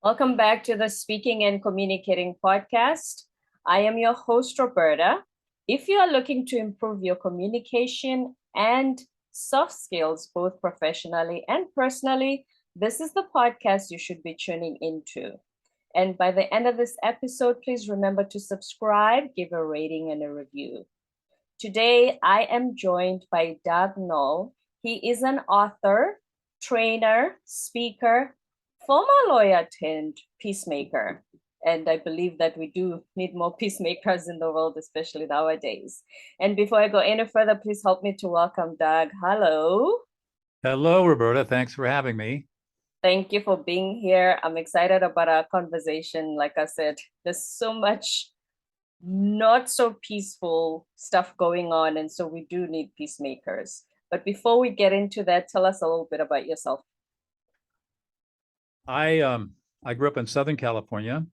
Welcome back to the Speaking and Communicating podcast. I am your host, Roberta. If you are looking to improve your communication and soft skills, both professionally and personally, this is the podcast you should be tuning into. And by the end of this episode, please remember to subscribe, give a rating, and a review. Today, I am joined by Noll. He is an author, trainer, speaker, former lawyer turned peacemaker. And I believe that we do need more peacemakers in the world, especially nowadays. And before I go any further, please help me to welcome Doug. Hello. Hello, Roberta. Thanks for having me. Thank you for being here. I'm excited about our conversation. Like I said, there's so much not so peaceful stuff going on. And so we do need peacemakers. But before we get into that, tell us a little bit about yourself. I grew up in Southern California,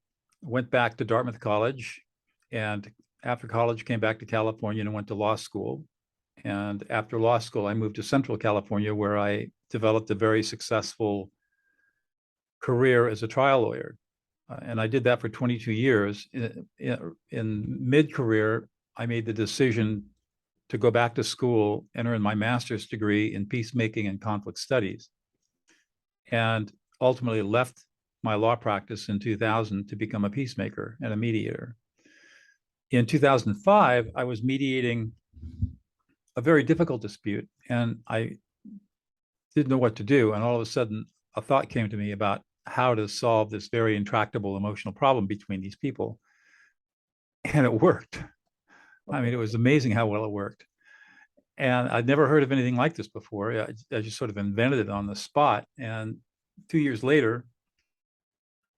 went back to Dartmouth College, and after college came back to California and went to law school. And after law school, I moved to Central California, where I developed a very successful career as a trial lawyer. And I did that for 22 years. In mid-career, I made the decision to go back to school and earn my master's degree in peacemaking and conflict studies, and ultimately left my law practice in 2000 to become a peacemaker and a mediator. In 2005, I was mediating a very difficult dispute, and I didn't know what to do. And all of a sudden, a thought came to me about how to solve this very intractable emotional problem between these people. And it worked. I mean, it was amazing how well it worked. And I'd never heard of anything like this before. I just sort of invented it on the spot. And 2 years later,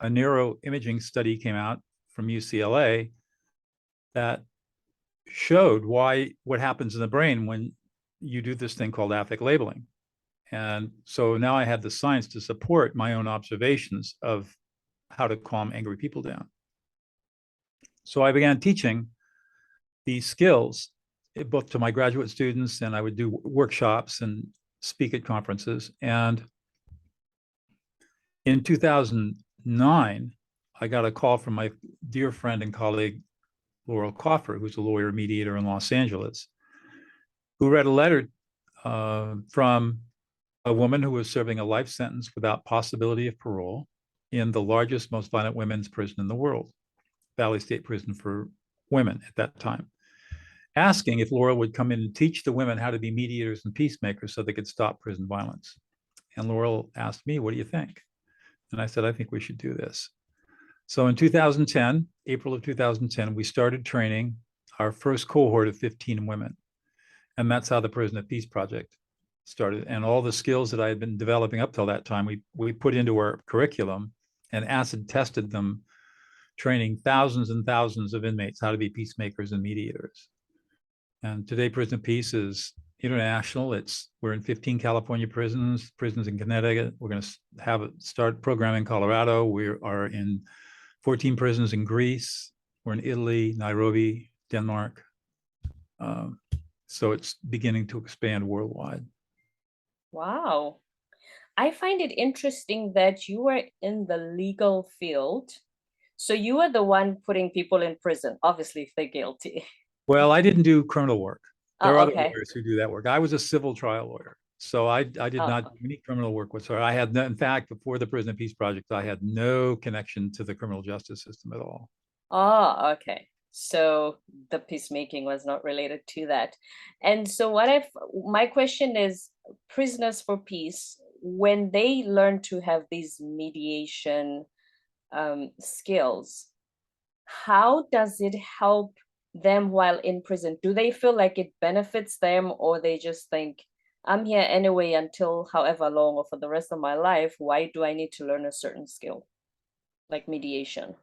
a neuroimaging study came out from UCLA that showed what happens in the brain when you do this thing called affect labeling. And so now I had the science to support my own observations of how to calm angry people down. So I began teaching these skills both to my graduate students, and I would do workshops and speak at conferences. And in 2009, I got a call from my dear friend and colleague, Laurel Coffer, who's a lawyer mediator in Los Angeles, who read a letter from a woman who was serving a life sentence without possibility of parole in the largest, most violent women's prison in the world, Valley State Prison for women at that time, asking if Laurel would come in and teach the women how to be mediators and peacemakers so they could stop prison violence. And Laurel asked me, "What do you think?" And I said, "I think we should do this." So in 2010, April of 2010, we started training our first cohort of 15 women. And that's how the Prison of Peace Project started. And all the skills that I had been developing up till that time, we put into our curriculum and acid tested them, training thousands and thousands of inmates how to be peacemakers and mediators. And today, Prison of Peace is international. We're in 15 California prisons in Connecticut. We're going to start program in Colorado. We are in 14 prisons in Greece. We're in Italy, Nairobi, Denmark. So it's beginning to expand worldwide. Wow. I find it interesting that you were in the legal field. So you were the one putting people in prison, obviously, if they're guilty. Well, I didn't do criminal work. There are other okay. lawyers who do that work. I was a civil trial lawyer. So I did not do any criminal work whatsoever. I had in fact, before the Prison of Peace Project, I had no connection to the criminal justice system at all. Oh, okay. So the peacemaking was not related to that. And so my question is, prisoners for peace, when they learn to have these mediation skills, how does it help them while in prison? Do they feel like it benefits them, or they just think, I'm here anyway until however long or for the rest of my life, why do I need to learn a certain skill like mediation?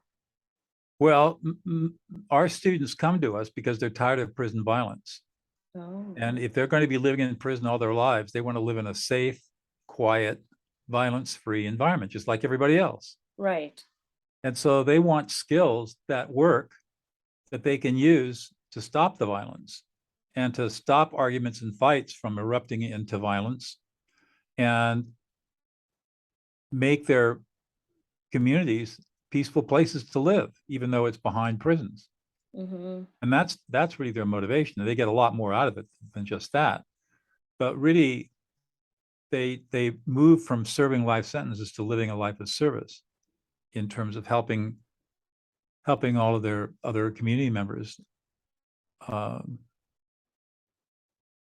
Well, our students come to us because they're tired of prison violence. Oh. And if they're going to be living in prison all their lives, they want to live in a safe, quiet, violence-free environment, just like everybody else. Right. And so they want skills that work, that they can use to stop the violence and to stop arguments and fights from erupting into violence, and make their communities peaceful places to live, even though it's behind prisons. Mm-hmm. And that's really their motivation. They get a lot more out of it than just that. But really, they move from serving life sentences to living a life of service in terms of helping all of their other community members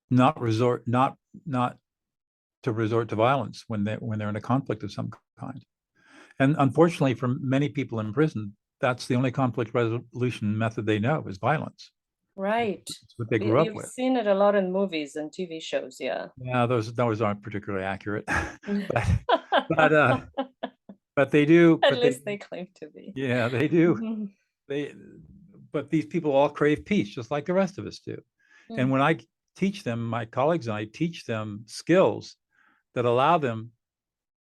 not to resort to violence when they're in a conflict of some kind. And unfortunately, for many people in prison, that's the only conflict resolution method they know is violence. Right. It's what they grew up You've with. seen it a lot in movies and TV shows, yeah. Yeah, those aren't particularly accurate, but but but they do. At But they, least they claim to be. yeah, they do. Mhm. They, but these people all crave peace, just like the rest of us do. And when I teach them, my colleagues and I teach them skills that allow them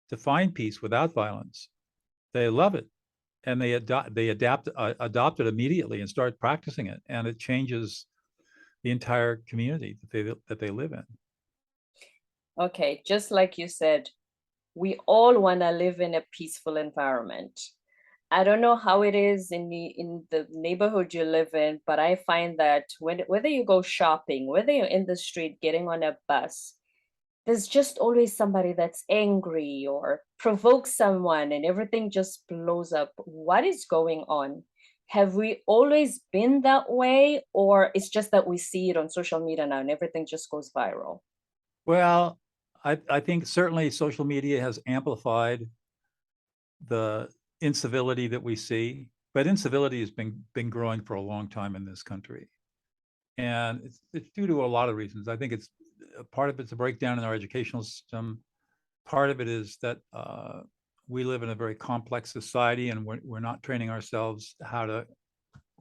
to find peace without violence, they love it, and they adopt it immediately and start practicing it, and it changes the entire community that they live in. Okay, just like you said, we all want to live in a peaceful environment. I don't know how it is in the neighborhood you live in, but I find that whether you go shopping, whether you're in the street getting on a bus, there's just always somebody that's angry or provokes someone and everything just blows up. What is going on? Have we always been that way, or it's just that we see it on social media now and everything just goes viral? Well, I think certainly social media has amplified the incivility that we see, but incivility has been growing for a long time in this country, and it's due to a lot of reasons. I think it's part of it's a breakdown in our educational system. Part of it is that we live in a very complex society, and we're not training ourselves how to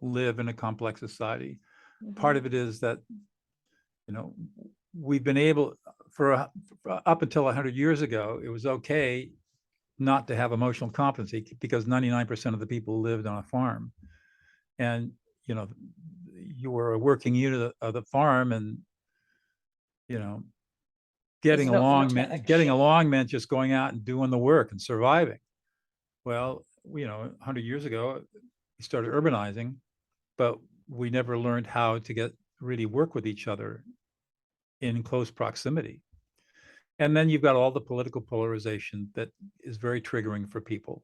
live in a complex society. Part of it is that, you know, we've been able for up until 100 years ago, it was okay not to have emotional competency because 99% of the people lived on a farm, and you know, you were a working unit of the farm, and you know, There's no getting interaction. along meant just going out and doing the work and surviving. Well, you know, 100 years ago, we started urbanizing, but we never learned how to really work with each other in close proximity. And then you've got all the political polarization that is very triggering for people.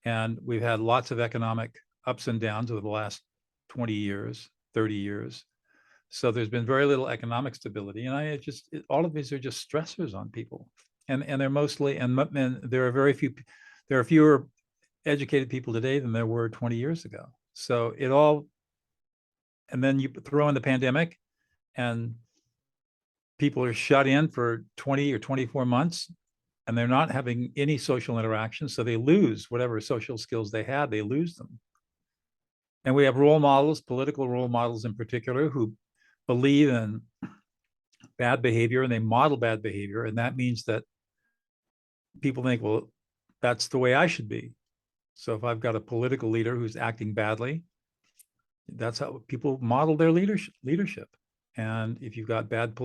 And we've had lots of economic ups and downs over the last 20 years, 30 years. So there's been very little economic stability. And all of these are just stressors on people. And they're mostly, and there are fewer educated people today than there were 20 years ago. So and then you throw in the pandemic, and people are shut in for 20 or 24 months, and they're not having any social interaction. So they lose whatever social skills they had, they lose them. And we have role models, political role models in particular, who believe in bad behavior and they model bad behavior. And that means that people think, well, that's the way I should be. So if I've got a political leader who's acting badly, that's how people model their leadership. And if you've got bad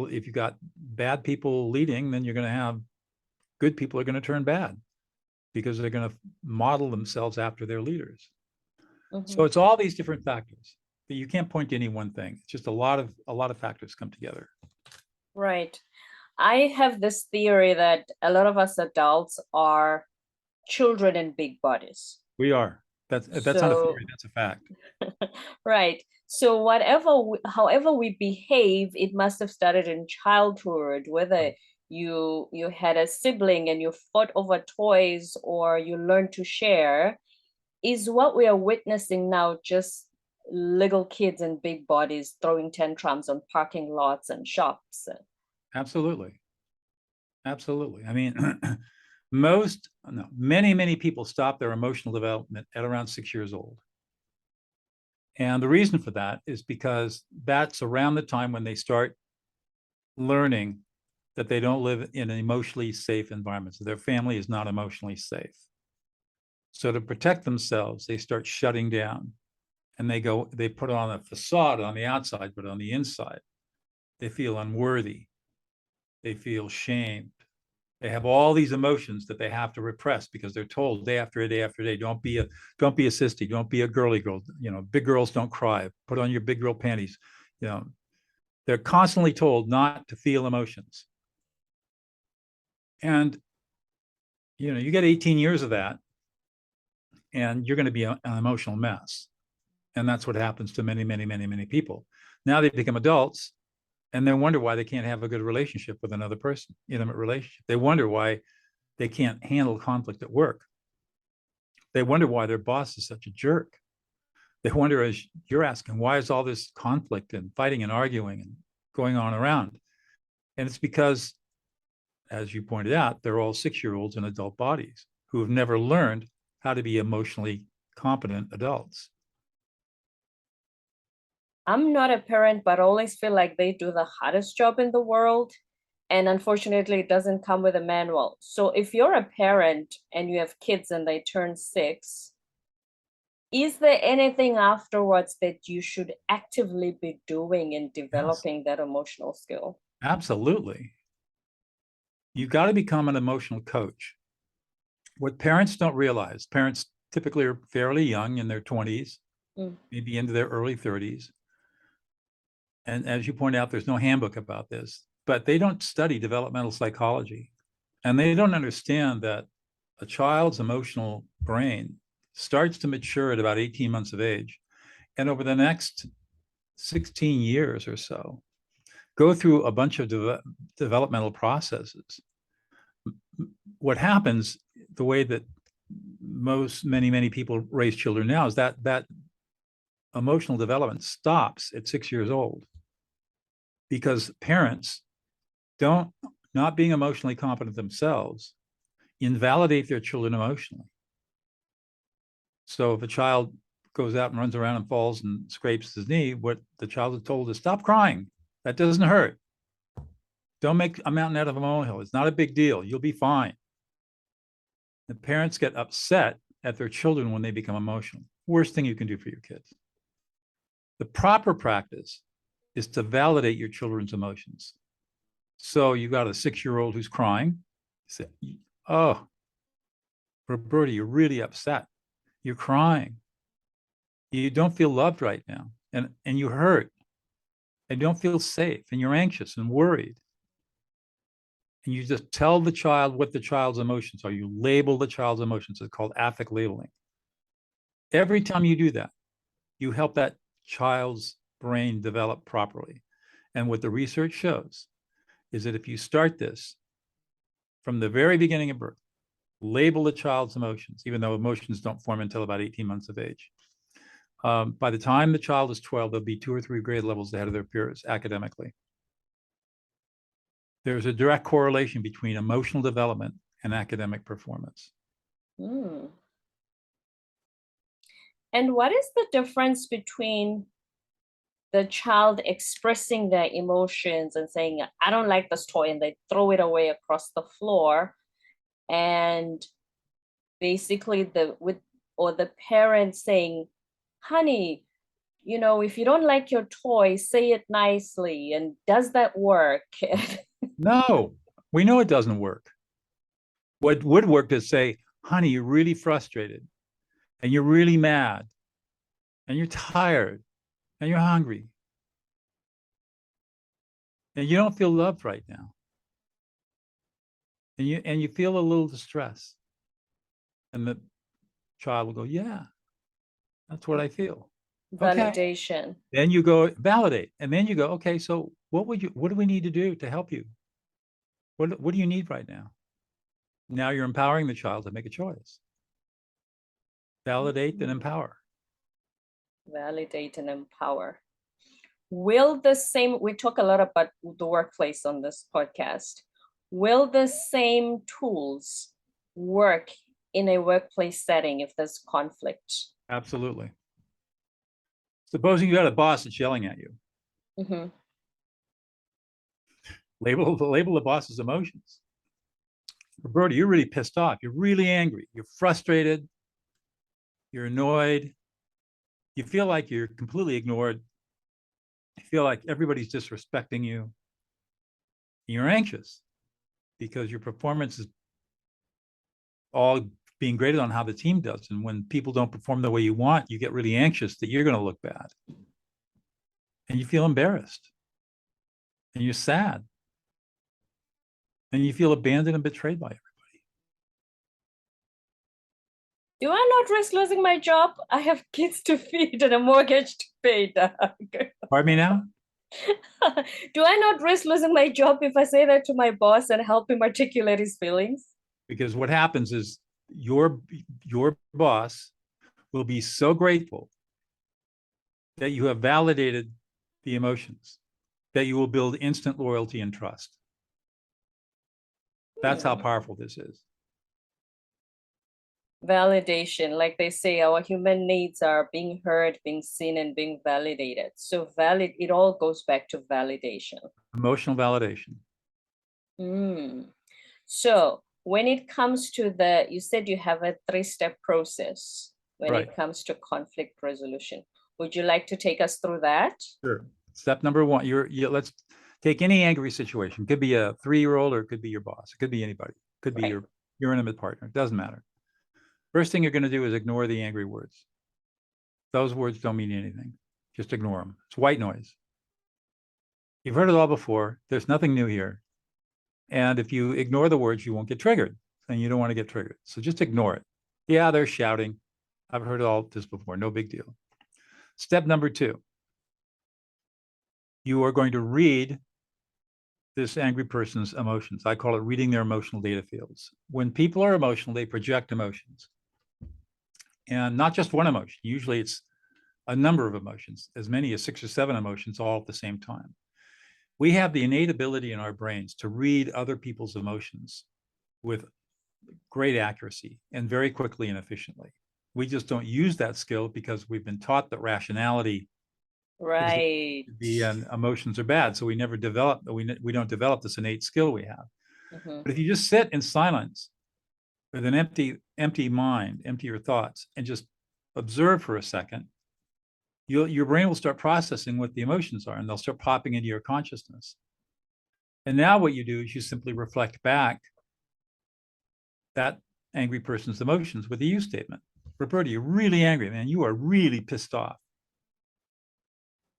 people leading, then you're going to have good people are going to turn bad because they're going to model themselves after their leaders. So it's all these different factors that you can't point to any one thing. It's just a lot of factors come together. Right. I have this theory that a lot of us adults are children in big bodies. We are. That's not a theory, that's a fact. Right. So however we behave, it must have started in childhood, whether you had a sibling and you fought over toys or you learned to share, is what we are witnessing now, just little kids in big bodies throwing tantrums on parking lots and shops. Absolutely. Absolutely. I mean, many people stop their emotional development at around 6 years old. And the reason for that is because that's around the time when they start learning that they don't live in an emotionally safe environment. So their family is not emotionally safe. So to protect themselves, they start shutting down, and they put on a facade on the outside, but on the inside, they feel unworthy. They feel shamed. They have all these emotions that they have to repress because they're told day after day after day, don't be a sissy, don't be a girly girl. Big girls don't cry. Put on your big girl panties. They're constantly told not to feel emotions. And you get 18 years of that, and you're going to be an emotional mess. And that's what happens to many, many, many, many people. Now they become adults, and they wonder why they can't have a good relationship with another person, intimate relationship. They wonder why they can't handle conflict at work. They wonder why their boss is such a jerk. They wonder, as you're asking, why is all this conflict and fighting and arguing and going on around? And it's because, as you pointed out, they're all 6-year-olds in adult bodies who have never learned how to be emotionally competent adults. I'm not a parent, but I always feel like they do the hardest job in the world. And unfortunately, it doesn't come with a manual. So if you're a parent and you have kids and they turn 6, is there anything afterwards that you should actively be doing in developing that emotional skill? Absolutely. You've got to become an emotional coach. What parents don't realize, parents typically are fairly young, in their 20s, maybe into their early 30s. And as you point out, there's no handbook about this, but they don't study developmental psychology. And they don't understand that a child's emotional brain starts to mature at about 18 months of age. And over the next 16 years or so, go through a bunch of developmental processes. What happens, the way that many people raise children now, is that emotional development stops at 6 years old, because parents don't, not being emotionally competent themselves, invalidate their children emotionally. So if a child goes out and runs around and falls and scrapes his knee, what the child is told is, stop crying. That doesn't hurt. Don't make a mountain out of a molehill. It's not a big deal. You'll be fine. The parents get upset at their children when they become emotional. Worst thing you can do for your kids. The proper practice is to validate your children's emotions. So you got a 6-year-old who's crying. You say, oh, Roberta, you're really upset. You're crying. You don't feel loved right now. And you hurt. And you don't feel safe. And you're anxious and worried. And you just tell the child what the child's emotions are. You label the child's emotions. It's called affect labeling. Every time you do that, you help that child's brain develop properly. And what the research shows is that if you start this from the very beginning of birth, label the child's emotions, even though emotions don't form until about 18 months of age. By the time the child is 12, they'll be 2 or 3 grade levels ahead of their peers academically. There's a direct correlation between emotional development and academic performance. And what is the difference between the child expressing their emotions and saying, I don't like this toy, and they throw it away across the floor, and basically the parent saying, honey, if you don't like your toy, say it nicely? And does that work? No, we know it doesn't work. What would work is say, honey, you're really frustrated, and you're really mad, and you're tired, and you're hungry, and you don't feel loved right now, and you feel a little distress. And the child will go, yeah, that's what I feel. Validation. Okay. Then you go validate, and then you go, okay, so what do we need to do to help you? What do you need right now? Now you're empowering the child to make a choice. Validate and empower. Validate and empower. We talk a lot about the workplace on this podcast. Will the same tools work in a workplace setting if there's conflict? Absolutely. Supposing you got a boss that's yelling at you. Mm-hmm. Label the boss's emotions. Roberta, you're really pissed off. You're really angry. You're frustrated. You're annoyed. You feel like you're completely ignored. You feel like everybody's disrespecting you. You're anxious. because your performance is all being graded on how the team does. And when people don't perform the way you want, you get really anxious that you're going to look bad. And you feel embarrassed. And you're sad. And you feel abandoned and betrayed by everybody. Do I not risk losing my job? I have kids to feed and a mortgage to pay, Doug. Pardon me now? Do I not risk losing my job if I say that to my boss and help him articulate his feelings? Because what happens is your boss will be so grateful that you have validated the emotions, that you will build instant loyalty and trust. That's how powerful this is. Validation, like they say, our human needs are being heard, being seen, and being validated. So it all goes back to validation. Emotional validation. So when it comes to you said you have a 3-step process when it comes to conflict resolution. Would you like to take us through that? Sure. Step number 1, let's take any angry situation. It could be a 3-year-old or it could be your boss. It could be anybody. It could be your intimate partner. It doesn't matter. First thing you're going to do is ignore the angry words. Those words don't mean anything. Just ignore them. It's white noise. You've heard it all before. There's nothing new here. And if you ignore the words, you won't get triggered. And you don't want to get triggered. So just ignore it. Yeah, they're shouting. I've heard all this before. No big deal. Step number 2. You are going to read this angry person's emotions. I call it reading their emotional data fields. When people are emotional, they project emotions. And not just one emotion. Usually it's a number of emotions, as many as 6 or 7 emotions all at the same time. We have the innate ability in our brains to read other people's emotions with great accuracy and very quickly and efficiently. We just don't use that skill because we've been taught that rationality and emotions are bad. So we never develop, we don't develop this innate skill we have. But if you just sit in silence with an empty mind, empty your thoughts, and just observe for a second, your brain will start processing what the emotions are, and they'll start popping into your consciousness. And now what you do is you simply reflect back that angry person's emotions with a you statement. Roberta, you're really angry, man. You are really pissed off.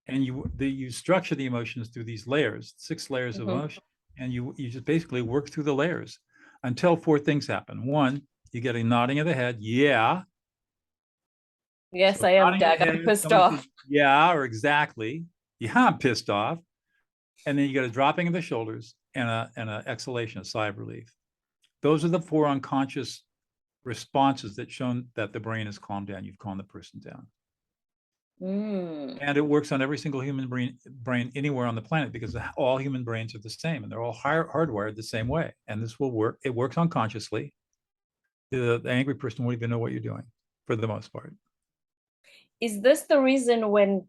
And you structure the emotions through these layers, 6 layers of emotion. And you just basically work through the layers until 4 things happen. 1, you get a nodding of the head. Yeah. Yes, so I am, Doug. I'm pissed off. Says, yeah, or exactly. Yeah, I'm pissed off. And then you get a dropping of the shoulders and an exhalation, a sigh of relief. Those are the 4 unconscious responses that show that the brain is calmed down. You've calmed the person down. And it works on every single human brain anywhere on the planet because all human brains are the same and they're all hardwired the same way. And this will work. It works unconsciously. The angry person won't even know what you're doing for the most part. Is this the reason when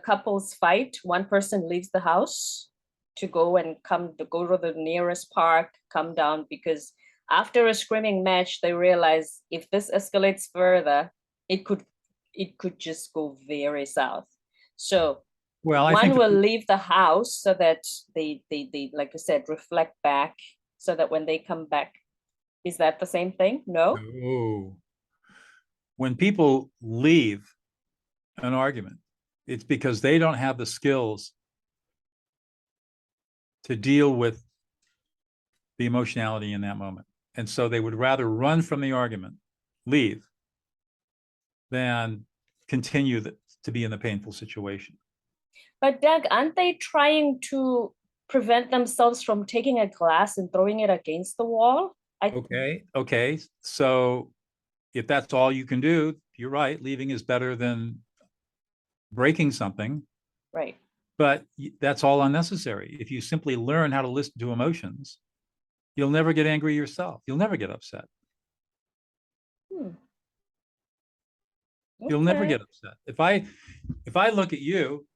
couples fight, one person leaves the house to go to the nearest park, come down, because after a screaming match, they realize if this escalates further, it could just go very south. So one will leave the house so that they like I said, reflect back so that when they come back, is that the same thing? No. When people leave an argument, it's because they don't have the skills to deal with the emotionality in that moment. And so they would rather run from the argument, leave, than continue to be in the painful situation. But Doug, aren't they trying to prevent themselves from taking a glass and throwing it against the wall? Okay. So if that's all you can do, you're right. Leaving is better than breaking something. Right. But that's all unnecessary. If you simply learn how to listen to emotions, you'll never get angry yourself. You'll never get upset. You'll never get upset. If I look at you,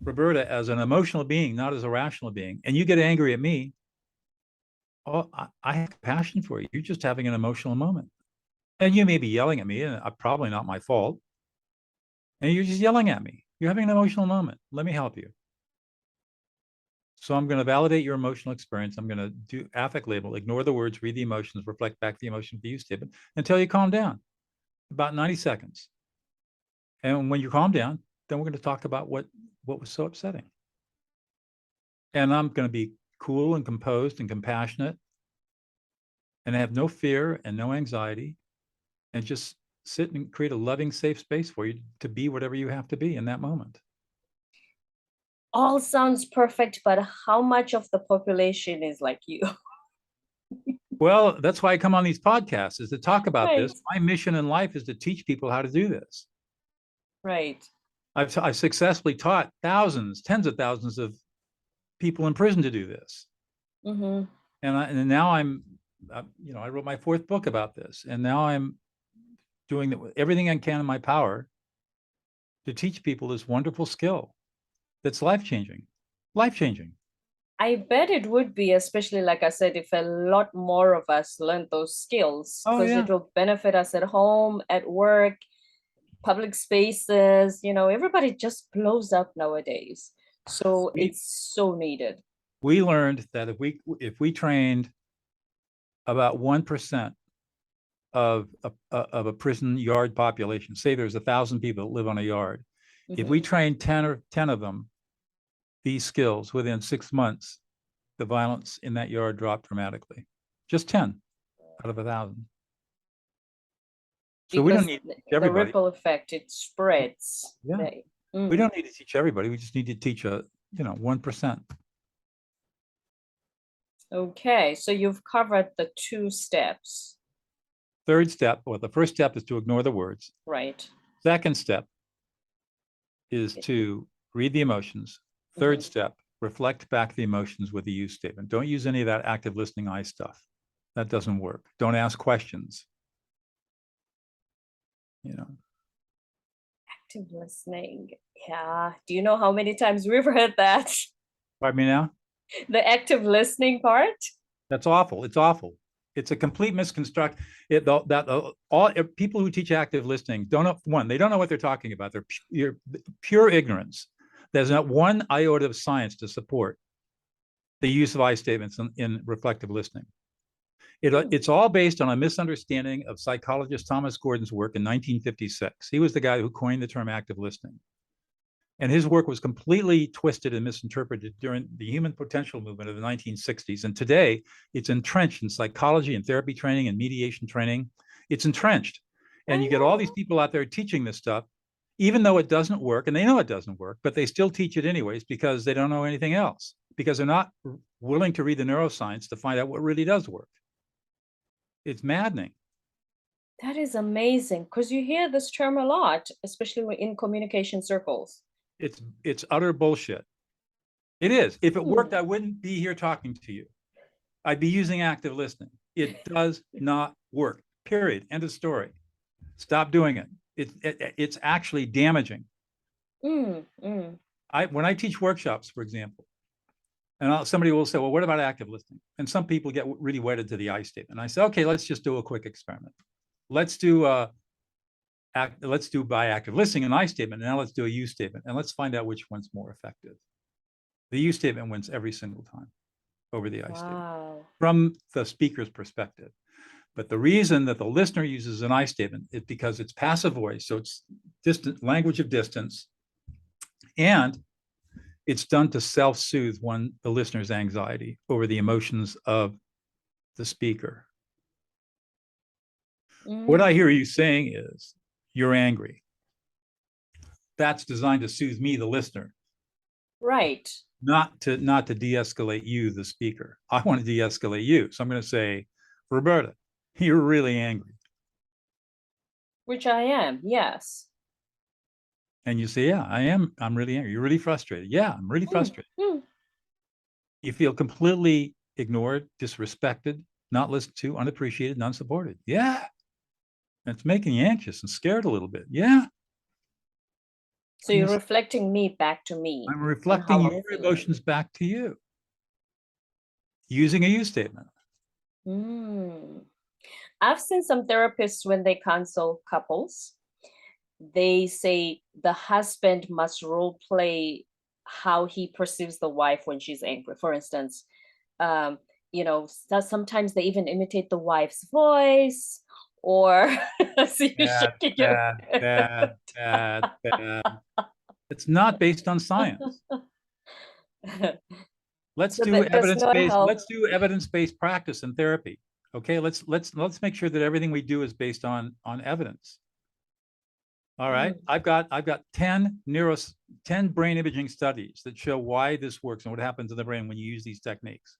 Roberta, as an emotional being, not as a rational being, and you get angry at me, I have compassion for you. You're just having an emotional moment. And you may be yelling at me, and probably not my fault. And you're just yelling at me. You're having an emotional moment. Let me help you. So I'm going to validate your emotional experience. I'm going to do affect label, ignore the words, read the emotions, reflect back the emotion of the you statement until you calm down, about 90 seconds. And when you calm down, then we're going to talk about what was so upsetting. And I'm going to be cool and composed and compassionate and have no fear and no anxiety and just sit and create a loving, safe space for you to be whatever you have to be in that moment. All sounds perfect, but how much of the population is like you? Well, that's why I come on these podcasts, is to talk about Right. this. My mission in life is to teach people how to do this. Right. I've successfully taught thousands, tens of thousands of people in prison to do this. Mm-hmm. And now I'm, I wrote my 4th book about this, and now I'm doing everything I can in my power to teach people this wonderful skill that's life-changing. Life-changing. I bet it would be, especially like I said, if a lot more of us learned those skills, Oh, because yeah. it will benefit us at home, at work, public spaces. Everybody just blows up nowadays. So it's so needed. We learned that if we trained about 1% of a prison yard population, say there's 1,000 people that live on a yard, if we train 10 of them these skills within 6 months, the violence in that yard dropped dramatically. Just 10 out of 1,000. So we don't need to teach the everybody. ripple effect, it spreads. Yeah. We don't need to teach everybody. We just need to teach 1%. Okay, so you've covered the 2 steps. 3rd step, well, the 1st step is to ignore the words. Right. 2nd step is to read the emotions. 3rd step, reflect back the emotions with the you statement. Don't use any of that active listening I stuff. That doesn't work. Don't ask questions. Active listening. Yeah. Do you know how many times we've heard that? Pardon me now? The active listening part? That's awful. It's awful. It's a complete misconstruct. All people who teach active listening they don't know what they're talking about. They're pure ignorance. There's not one iota of science to support the use of I statements in reflective listening. It's all based on a misunderstanding of psychologist Thomas Gordon's work in 1956. He was the guy who coined the term active listening. And his work was completely twisted and misinterpreted during the human potential movement of the 1960s. And today, it's entrenched in psychology and therapy training and mediation training. It's entrenched. And you get all these people out there teaching this stuff, even though it doesn't work, and they know it doesn't work, but they still teach it anyways because they don't know anything else, because they're not willing to read the neuroscience to find out what really does work. It's maddening. That is amazing, because you hear this term a lot, especially in communication circles. It's utter bullshit. It is. If it worked, I wouldn't be here talking to you. I'd be using active listening. It does not work. Period. End of story. Stop doing it. It's actually damaging. When I teach workshops, for example, and somebody will say, well, what about active listening? And some people get really wedded to the I statement. And I say, okay, let's just do a quick experiment. Let's do by active listening an I statement, and now let's do a you statement, and let's find out which one's more effective. The you statement wins every single time over the I statement from the speaker's perspective. But the reason that the listener uses an I statement is because it's passive voice, so it's distant language of distance, and it's done to self-soothe the listener's anxiety over the emotions of the speaker. What I hear you saying is, you're angry. That's designed to soothe me, the listener. Right. Not to de-escalate you, the speaker. I want to de-escalate you. So I'm going to say, Roberta, you're really angry. Which I am, yes. And you say, yeah, I am. I'm really angry. You're really frustrated. Yeah, I'm really frustrated. You feel completely ignored, disrespected, not listened to, unappreciated, unsupported. Yeah. And it's making you anxious and scared a little bit. Yeah. So you're reflecting me back to me. I'm reflecting your emotions back to you using a you statement. I've seen some therapists when they counsel couples, they say the husband must role play how he perceives the wife when she's angry. For instance, um, sometimes they even imitate the wife's voice, or so you're shaking your Bad. It's not based on science. Let's so do that does not evidence-based, help. let's do evidence-based practice in therapy. Okay, let's make sure that everything we do is based on evidence. All right. I've got 10 brain imaging studies that show why this works and what happens in the brain when you use these techniques.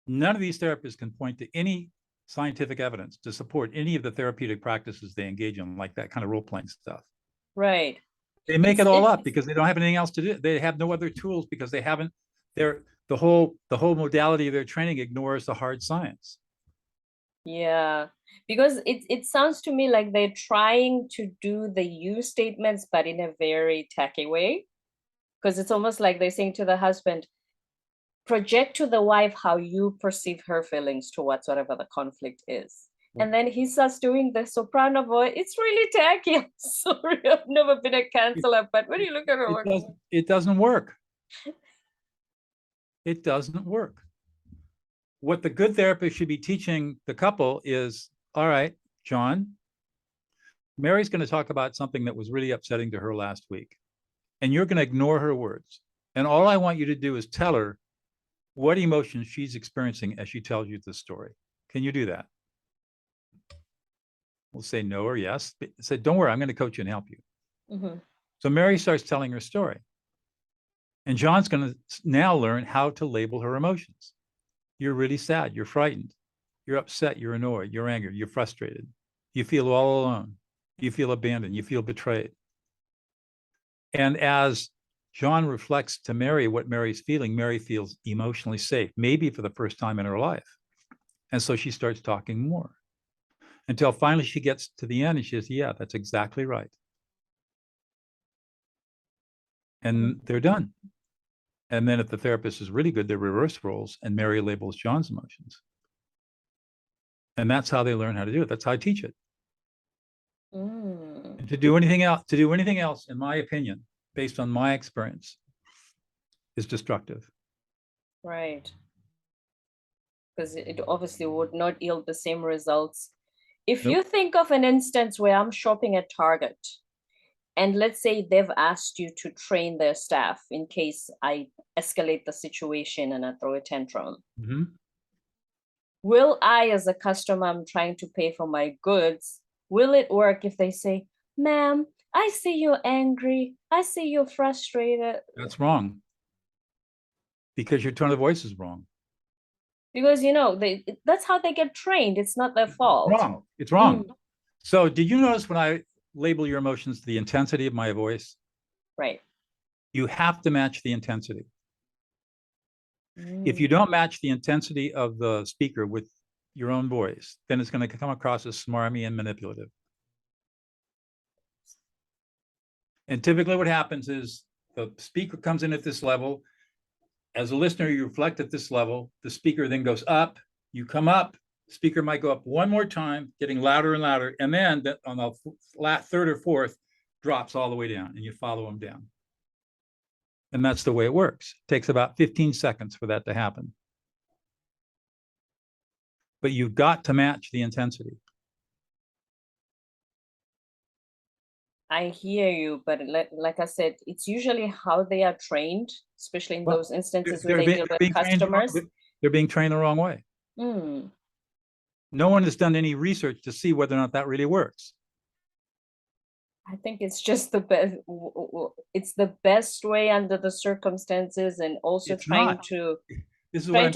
None of these therapists can point to any scientific evidence to support any of the therapeutic practices they engage in, like that kind of role-playing stuff. Right. They make it all up because they don't have anything else to do. They have no other tools because they haven't, the whole modality of their training ignores the hard science. Yeah, because it sounds to me like they're trying to do the you statements, but in a very tacky way. Because it's almost like they're saying to the husband, project to the wife how you perceive her feelings towards whatever the conflict is. And then he starts doing the soprano voice. It's really tacky. I'm sorry, I've never been a counselor, but when you look at it doesn't work. It doesn't work. What the good therapist should be teaching the couple is, all right, John, Mary's going to talk about something that was really upsetting to her last week, and you're going to ignore her words. And all I want you to do is tell her what emotions she's experiencing as she tells you this story. Can you do that? We'll say no or yes. Say, don't worry, I'm going to coach you and help you. Mm-hmm. So Mary starts telling her story. And John's going to now learn how to label her emotions. You're really sad. You're frightened. You're upset. You're annoyed. You're angry. You're frustrated. You feel all alone. You feel abandoned. You feel betrayed. And as John reflects to Mary what Mary's feeling, Mary feels emotionally safe, maybe for the first time in her life. And so she starts talking more until finally she gets to the end and she says, yeah, that's exactly right. And they're done. And then if the therapist is really good, they reverse roles and Mary labels John's emotions. And that's how they learn how to do it. That's how I teach it. And to do anything else, in my opinion, based on my experience, is destructive. Right. Because it obviously would not yield the same results. If you think of an instance where I'm shopping at Target, and let's say they've asked you to train their staff in case I escalate the situation and I throw a tantrum. Mm-hmm. Will I, as a customer, I'm trying to pay for my goods, will it work if they say, ma'am, I see you're angry. I see you're frustrated. That's wrong. Because your tone of voice is wrong. Because, that's how they get trained. It's not their fault. It's wrong. So did you notice when I label your emotions the intensity of my voice? Right. You have to match the intensity. If you don't match the intensity of the speaker with your own voice, then it's going to come across as smarmy and manipulative. And typically what happens is the speaker comes in at this level. As a listener, you reflect at this level. The speaker then goes up. You come up. The speaker might go up one more time, getting louder and louder. And then on the third or fourth, drops all the way down, and you follow them down. And that's the way it works. It takes about 15 seconds for that to happen. But you've got to match the intensity. I hear you, but like I said, it's usually how they are trained, especially in those instances where they deal with customers. They're being trained the wrong way. No one has done any research to see whether or not that really works. I think it's just the best. It's the best way under the circumstances, and also trying to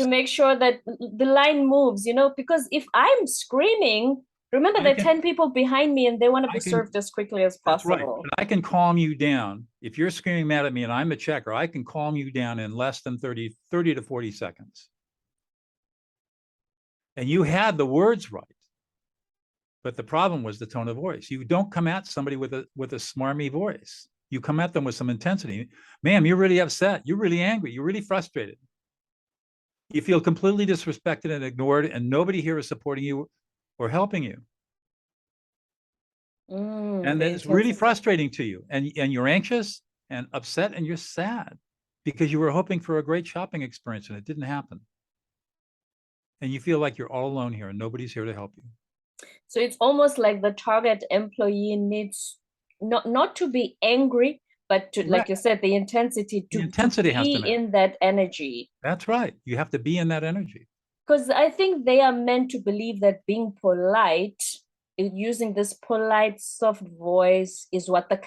make sure that the line moves. Because if I'm screaming, remember there are 10 people behind me, and they want to be served as quickly as possible. That's right. I can calm you down. If you're screaming mad at me and I'm a checker, I can calm you down in less than 30 to 40 seconds. And you had the words right. But the problem was the tone of voice. You don't come at somebody with a smarmy voice. You come at them with some intensity. Ma'am, you're really upset. You're really angry. You're really frustrated. You feel completely disrespected and ignored, and nobody here is supporting you or helping you. And it's really frustrating to you. And you're anxious and upset and you're sad because you were hoping for a great shopping experience and it didn't happen. And you feel like you're all alone here and nobody's here to help you. So it's almost like the target employee needs not to be angry, but to, like you said, the intensity to has to be in that energy. That's right. You have to be in that energy. Because I think they are meant to believe that being polite, using this polite, soft voice is what the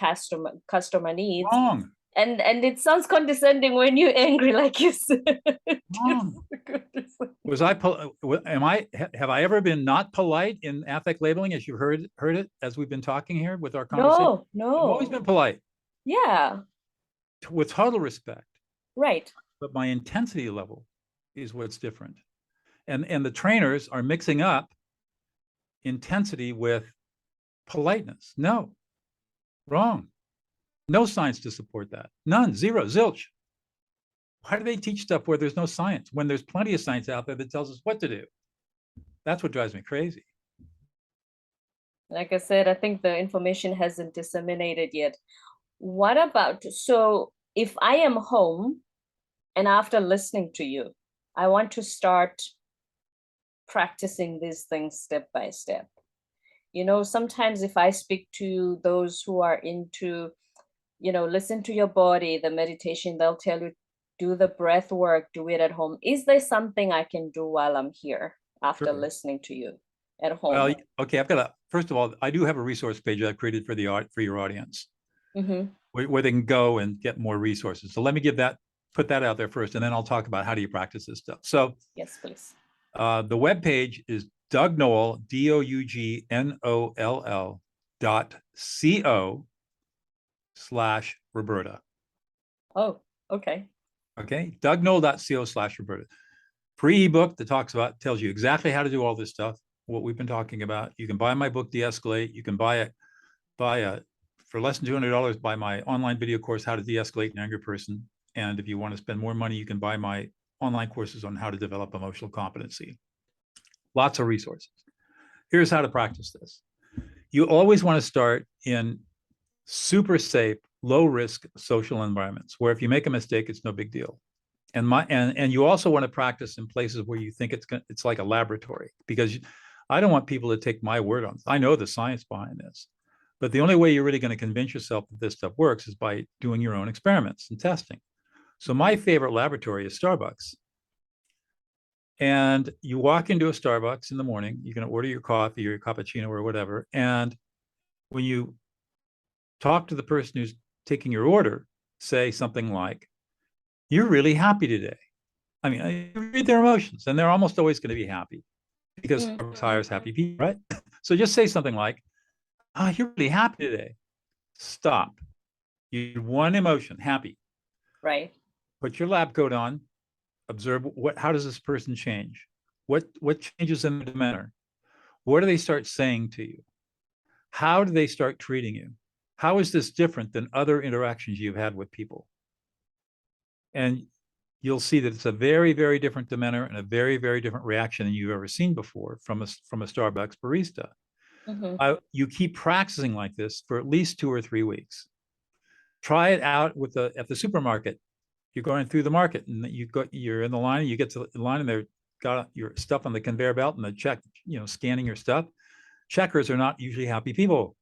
customer needs. Wrong. And it sounds condescending when you're angry, like you said. Wrong. Have I ever been not polite in affect labeling as you've heard it as we've been talking here with our conversation? No. I've always been polite. Yeah. With total respect. Right. But my intensity level is what's different. And the trainers are mixing up intensity with politeness. No, wrong. No science to support that. None, zero, zilch. Why do they teach stuff where there's no science, when there's plenty of science out there that tells us what to do? That's what drives me crazy. Like I said, I think the information hasn't disseminated yet. What about, so if I am home and after listening to you, I want to start practicing these things step by step. You know, sometimes if I speak to those who are into, you know, listen to your body, the meditation, they'll tell you, do the breath work, do it at home. Is there something I can do while I'm here after listening to you at home? Well, okay, first of all, I do have a resource page I've created for your audience, where they can go and get more resources. So let me put that out there first, and then I'll talk about how do you practice this stuff. So yes, please. The web page is Doug Noll, DougNoll.co/Roberta. Oh, okay. Okay, DougNoll.co/Roberta. Free ebook that tells you exactly how to do all this stuff, what we've been talking about. You can buy my book, De-escalate. You can buy for less than $200, buy my online video course, How to De-escalate an Angry Person. And if you want to spend more money, you can buy my online courses on how to develop emotional competency. Lots of resources. Here's how to practice this. You always want to start in super safe, low risk social environments where if you make a mistake, it's no big deal. And you also want to practice in places where you think it's like a laboratory, because I don't want people to take my word on it. I know the science behind this, but the only way you're really going to convince yourself that this stuff works is by doing your own experiments and testing. So my favorite laboratory is Starbucks. And you walk into a Starbucks in the morning, you can order your coffee or your cappuccino or whatever. And when you talk to the person who's taking your order, say something like, "You're really happy today." I mean, I read their emotions, and they're almost always going to be happy because Starbucks hires happy people, right? So just say something like, "You're really happy today." Stop. You need one emotion, happy. Right. Put your lab coat on. Observe how does this person change? What changes in their demeanor? What do they start saying to you? How do they start treating you? How is this different than other interactions you've had with people? And you'll see that it's a very, very different demeanor and a very, very different reaction than you've ever seen before from a Starbucks barista. You keep practicing like this for at least 2 or 3 weeks. Try it out at the supermarket. You're going through the market and you're in the line, and you get to the line and they've got your stuff on the conveyor belt and the scanning your stuff. Checkers are not usually happy people.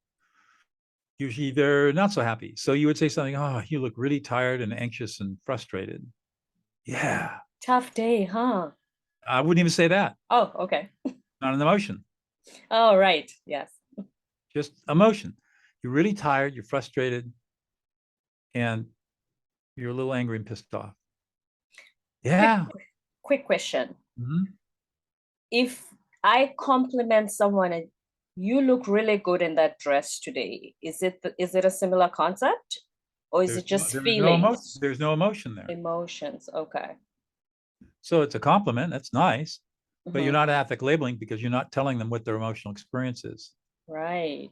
Usually they're not so happy. So you would say something, "Oh, you look really tired and anxious and frustrated." Yeah. Tough day, huh? I wouldn't even say that. Oh, okay. Not an emotion. Oh, right. Yes. Just emotion. You're really tired, you're frustrated, and you're a little angry and pissed off. Yeah. Quick question. If I compliment someone and you look really good in that dress today, is it a similar concept, or is it just feelings? There's no emotion there. Emotions. Okay. So it's a compliment. That's nice, but you're not affect labeling because you're not telling them what their emotional experience is. Right.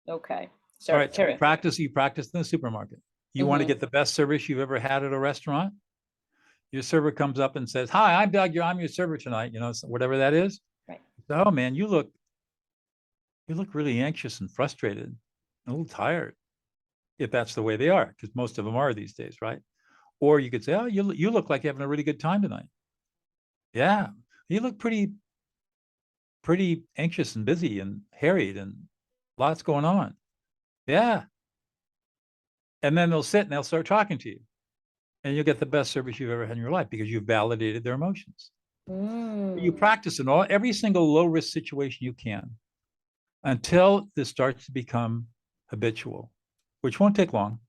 Okay. All right. So you practice in the supermarket. You want to get the best service you've ever had at a restaurant? Your server comes up and says, "Hi, I'm Doug. I'm your server tonight." Whatever that is. Right. "Oh man, you look really anxious and frustrated, a little tired. if that's the way they are, because most of them are these days, right? Or you could say, oh, you look like you're having a really good time tonight. Yeah, you look pretty anxious and busy and harried and lots going on. Yeah. And then they'll sit and they'll start talking to you. And you'll get the best service you've ever had in your life because you've validated their emotions. You practice in every single low risk situation you can until this starts to become habitual, which won't take long.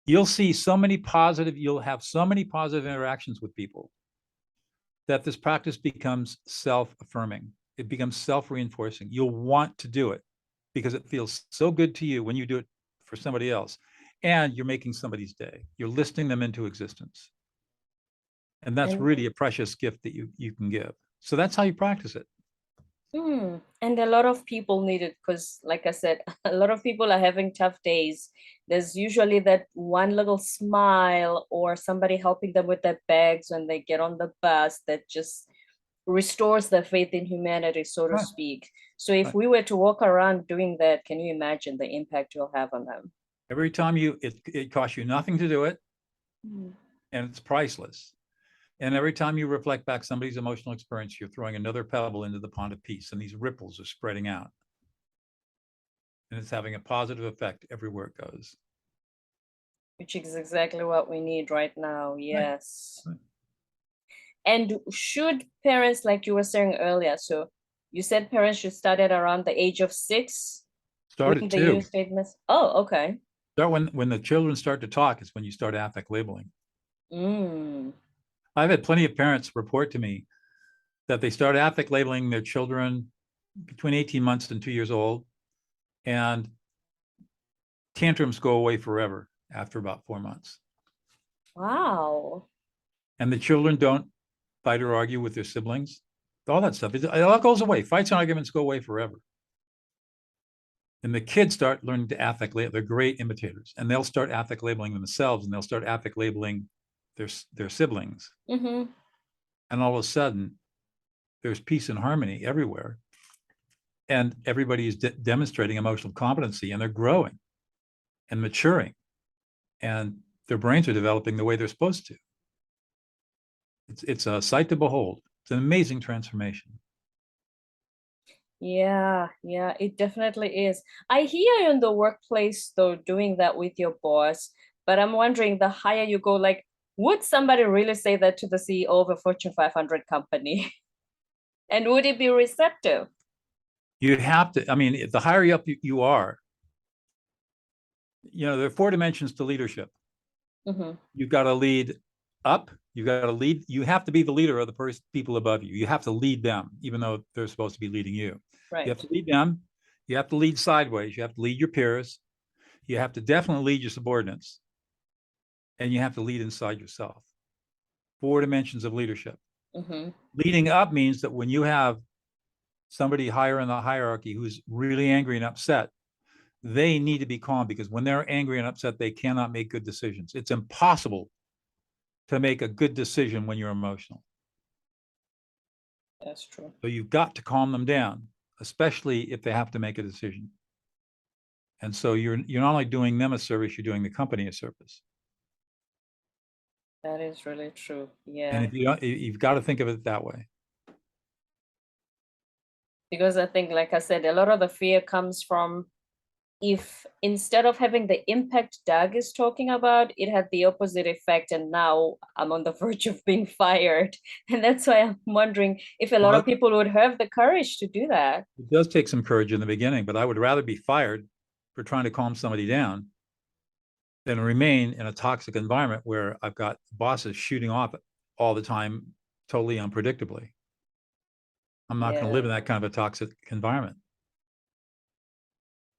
You'll have so many positive interactions with people that this practice becomes self-affirming. It becomes self-reinforcing. You'll want to do it because it feels so good to you when you do it for somebody else. And you're making somebody's day. You're listing them into existence. And that's really a precious gift that you can give. So that's how you practice it. And a lot of people need it because, like I said, a lot of people are having tough days. There's usually that one little smile or somebody helping them with their bags when they get on the bus that just restores their faith in humanity, so to speak. So if we were to walk around doing that, can you imagine the impact you'll have on them? Every time it costs you nothing to do it, and it's priceless. And every time you reflect back somebody's emotional experience, you're throwing another pebble into the pond of peace, and these ripples are spreading out. And it's having a positive effect everywhere it goes. Which is exactly what we need right now, yes. Right. And should parents, like you were saying earlier, so you said parents should start at around the age of 6? Start at 2. Statements. Oh, okay. Start when the children start to talk is when you start affect labeling. I've had plenty of parents report to me that they start affect labeling their children between 18 months and 2 years old, and tantrums go away forever after about 4 months. Wow. And the children don't fight or argue with their siblings. All that stuff, it all goes away. Fights and arguments go away forever. And the kids start learning to affect label. They're great imitators, and they'll start affect labeling themselves, and they'll start affect labeling their siblings. And all of a sudden, there's peace and harmony everywhere. And everybody is demonstrating emotional competency, and they're growing and maturing, and their brains are developing the way they're supposed to. It's a sight to behold. It's an amazing transformation. Yeah, it definitely is. I hear you in the workplace, though, doing that with your boss, but I'm wondering, the higher you go, like, would somebody really say that to the CEO of a Fortune 500 company? And would it be receptive? You have to, I mean, the higher up you are, there are 4 dimensions to leadership. You've got to lead up. You have to be the leader of the people above you. You have to lead them, even though they're supposed to be leading you. Right. You have to lead them. You have to lead sideways. You have to lead your peers. You have to definitely lead your subordinates. And you have to lead inside yourself. 4 dimensions of leadership. Leading up means that when you have somebody higher in the hierarchy who's really angry and upset, they need to be calm, because when they're angry and upset, they cannot make good decisions. It's impossible to make a good decision when you're emotional. That's true. So you've got to calm them down, especially if they have to make a decision. And so you're not only doing them a service, you're doing the company a service. That is really true. Yeah. And if you don't, you've got to think of it that way. Because I think, like I said, a lot of the fear comes from, if instead of having the impact Doug is talking about, it had the opposite effect, and now I'm on the verge of being fired. And that's why I'm wondering if a lot of people would have the courage to do that. It does take some courage in the beginning, but I would rather be fired for trying to calm somebody down than remain in a toxic environment where I've got bosses shooting off all the time, totally unpredictably. I'm not going to live in that kind of a toxic environment.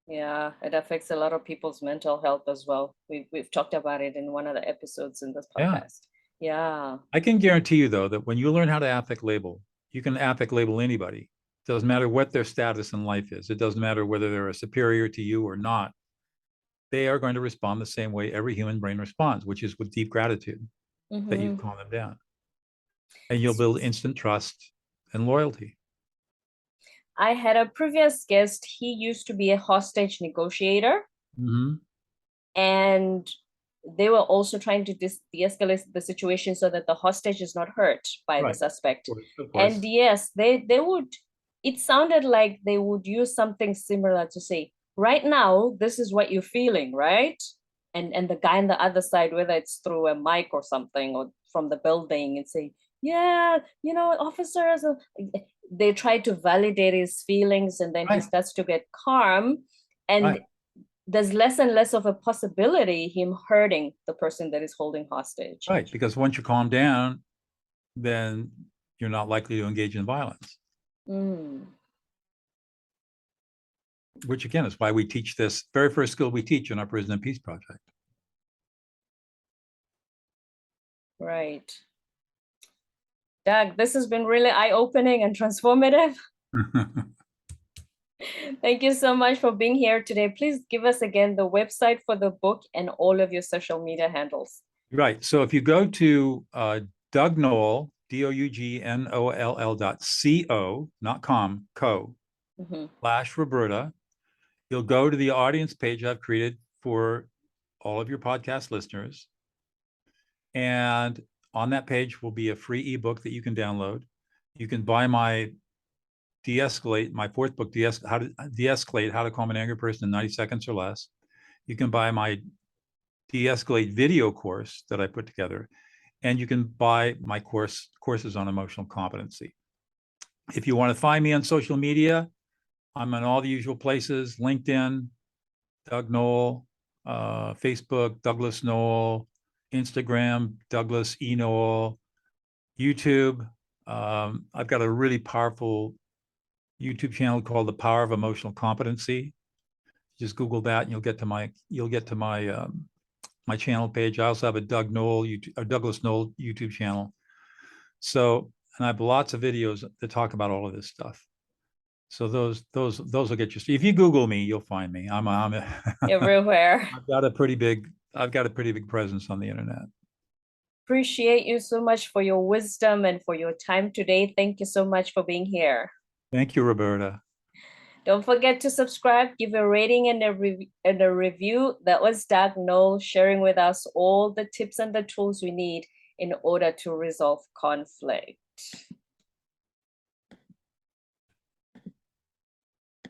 Yeah, it affects a lot of people's mental health as well. We've talked about it in one of the episodes in this podcast. Yeah. I can guarantee you, though, that when you learn how to affect label, you can affect label anybody. It doesn't matter what their status in life is. It doesn't matter whether they're a superior to you or not. They are going to respond the same way every human brain responds, which is with deep gratitude that you calm them down. And you'll build instant trust and loyalty. I had a previous guest. He used to be a hostage negotiator. And they were also trying to de-escalate the situation so that the hostage is not hurt by the Right. suspect. Of course. And yes, they would, it sounded like they would use something similar to say, right now, this is what you're feeling, right? And the guy on the other side, whether it's through a mic or something or from the building, and say, yeah, you know, officers, they try to validate his feelings, and then he Right. starts to get calm. And Right. there's less and less of a possibility him hurting the person that is holding hostage. Right, because once you calm down, then you're not likely to engage in violence. Which again is why we teach this very first skill we teach in our Prison and Peace project. Right. Doug, this has been really eye-opening and transformative. Thank you so much for being here today. Please give us again the website for the book and all of your social media handles. Right. So if you go to Doug Noll, DOUGNOLL.co, not com, /Roberta, you'll go to the audience page I've created for all of your podcast listeners. And on that page will be a free ebook that you can download. You can buy my de-escalate, my fourth book, how to de-escalate, how to calm an angry person in 90 seconds or less. You can buy my de-escalate video course that I put together, and you can buy my courses on emotional competency. If you want to find me on social media, I'm on all the usual places: LinkedIn, Doug Noll, Facebook, Douglas Noll, Instagram, Douglas E. Noll, YouTube. I've got a really powerful YouTube channel called The Power of Emotional Competency. Just Google that and you'll get to my my channel page. I also have a Douglas Noll YouTube channel. So, and I have lots of videos that talk about all of this stuff. So those will get you. If you Google me, you'll find me. I'm everywhere. I've got a pretty big presence on the internet. Appreciate you so much for your wisdom and for your time today. Thank you so much for being here. Thank you, Roberta. Don't forget to subscribe, give a rating and a review. That was Doug Noll sharing with us all the tips and the tools we need in order to resolve conflict.